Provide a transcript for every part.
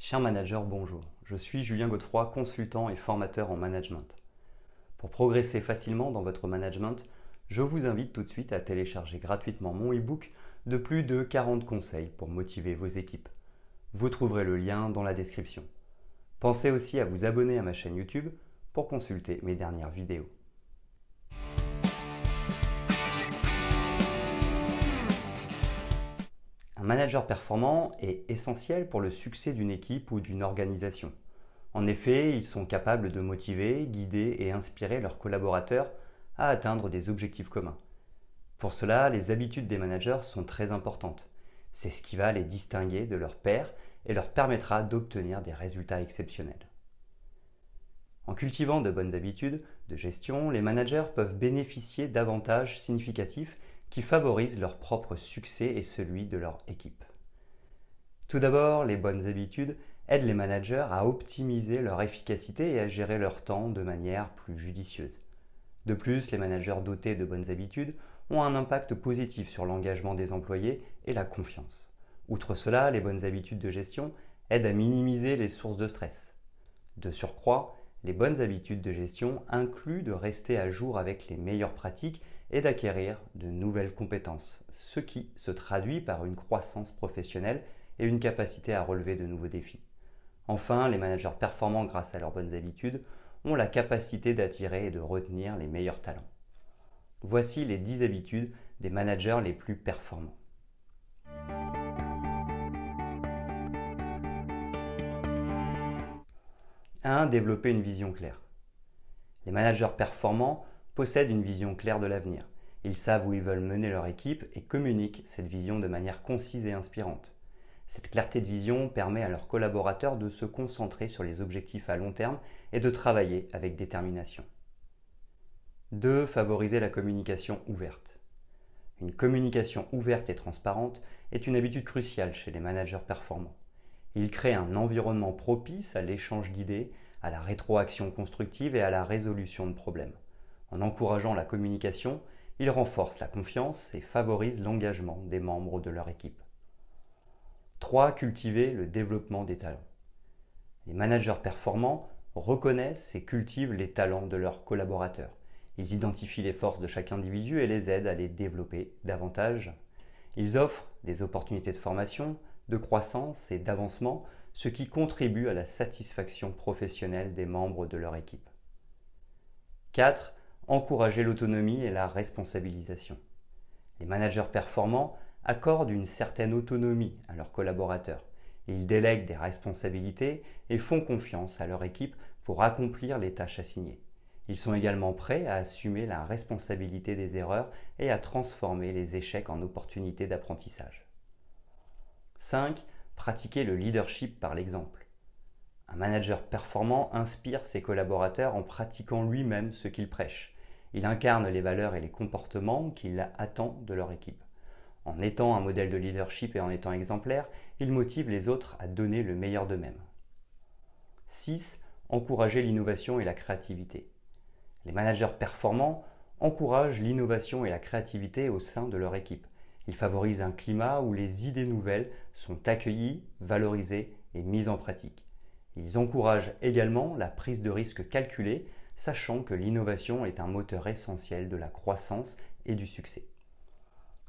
Cher manager, bonjour. Je suis Julien Godefroy, consultant et formateur en management. Pour progresser facilement dans votre management, je vous invite tout de suite à télécharger gratuitement mon e-book de plus de 40 conseils pour motiver vos équipes. Vous trouverez le lien dans la description. Pensez aussi à vous abonner à ma chaîne YouTube pour consulter mes dernières vidéos. Un manager performant est essentiel pour le succès d'une équipe ou d'une organisation. En effet, ils sont capables de motiver, guider et inspirer leurs collaborateurs à atteindre des objectifs communs. Pour cela, les habitudes des managers sont très importantes. C'est ce qui va les distinguer de leurs pairs et leur permettra d'obtenir des résultats exceptionnels. En cultivant de bonnes habitudes de gestion, les managers peuvent bénéficier d'avantages significatifs qui favorisent leur propre succès et celui de leur équipe. Tout d'abord, les bonnes habitudes aident les managers à optimiser leur efficacité et à gérer leur temps de manière plus judicieuse. De plus, les managers dotés de bonnes habitudes ont un impact positif sur l'engagement des employés et la confiance. Outre cela, les bonnes habitudes de gestion aident à minimiser les sources de stress. De surcroît, les bonnes habitudes de gestion incluent de rester à jour avec les meilleures pratiques et d'acquérir de nouvelles compétences, ce qui se traduit par une croissance professionnelle et une capacité à relever de nouveaux défis. Enfin, les managers performants grâce à leurs bonnes habitudes ont la capacité d'attirer et de retenir les meilleurs talents. Voici les 10 habitudes des managers les plus performants. 1. Développer une vision claire. Les managers performants possèdent une vision claire de l'avenir. Ils savent où ils veulent mener leur équipe et communiquent cette vision de manière concise et inspirante. Cette clarté de vision permet à leurs collaborateurs de se concentrer sur les objectifs à long terme et de travailler avec détermination. 2. Favoriser la communication ouverte. Une communication ouverte et transparente est une habitude cruciale chez les managers performants. Ils créent un environnement propice à l'échange d'idées, à la rétroaction constructive et à la résolution de problèmes. En encourageant la communication, ils renforcent la confiance et favorisent l'engagement des membres de leur équipe. 3. Cultiver le développement des talents. Les managers performants reconnaissent et cultivent les talents de leurs collaborateurs. Ils identifient les forces de chaque individu et les aident à les développer davantage. Ils offrent des opportunités de formation, de croissance et d'avancement, ce qui contribue à la satisfaction professionnelle des membres de leur équipe. 4. Encourager l'autonomie et la responsabilisation. Les managers performants accordent une certaine autonomie à leurs collaborateurs. Ils délèguent des responsabilités et font confiance à leur équipe pour accomplir les tâches assignées. Ils sont également prêts à assumer la responsabilité des erreurs et à transformer les échecs en opportunités d'apprentissage. 5. Pratiquer le leadership par l'exemple. Un manager performant inspire ses collaborateurs en pratiquant lui-même ce qu'il prêche. Il incarne les valeurs et les comportements qu'il attend de leur équipe. En étant un modèle de leadership et en étant exemplaire, il motive les autres à donner le meilleur d'eux-mêmes. 6. Encourager l'innovation et la créativité. Les managers performants encouragent l'innovation et la créativité au sein de leur équipe. Ils favorisent un climat où les idées nouvelles sont accueillies, valorisées et mises en pratique. Ils encouragent également la prise de risques calculée, sachant que l'innovation est un moteur essentiel de la croissance et du succès.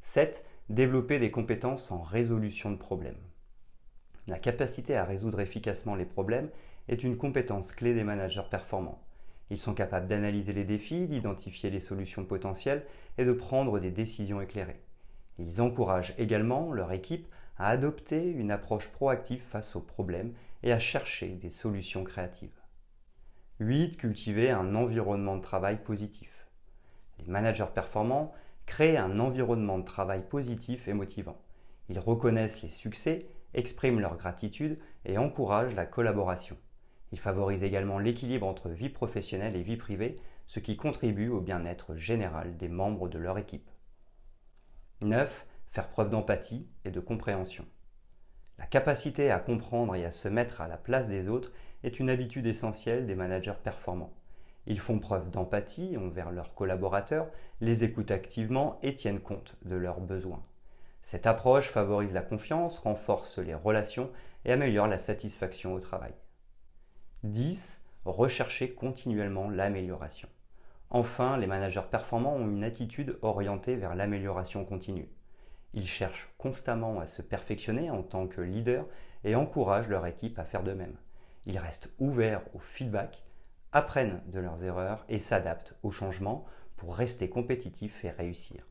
7. Développer des compétences en résolution de problèmes. La capacité à résoudre efficacement les problèmes est une compétence clé des managers performants. Ils sont capables d'analyser les défis, d'identifier les solutions potentielles et de prendre des décisions éclairées. Ils encouragent également leur équipe à adopter une approche proactive face aux problèmes et à chercher des solutions créatives. 8. Cultiver un environnement de travail positif. Les managers performants créent un environnement de travail positif et motivant. Ils reconnaissent les succès, expriment leur gratitude et encouragent la collaboration. Ils favorisent également l'équilibre entre vie professionnelle et vie privée, ce qui contribue au bien-être général des membres de leur équipe. 9. Faire preuve d'empathie et de compréhension. La capacité à comprendre et à se mettre à la place des autres est une habitude essentielle des managers performants. Ils font preuve d'empathie envers leurs collaborateurs, les écoutent activement et tiennent compte de leurs besoins. Cette approche favorise la confiance, renforce les relations et améliore la satisfaction au travail. 10. Rechercher continuellement l'amélioration. Enfin, les managers performants ont une attitude orientée vers l'amélioration continue. Ils cherchent constamment à se perfectionner en tant que leader et encouragent leur équipe à faire de même. Ils restent ouverts au feedback, apprennent de leurs erreurs et s'adaptent aux changements pour rester compétitifs et réussir.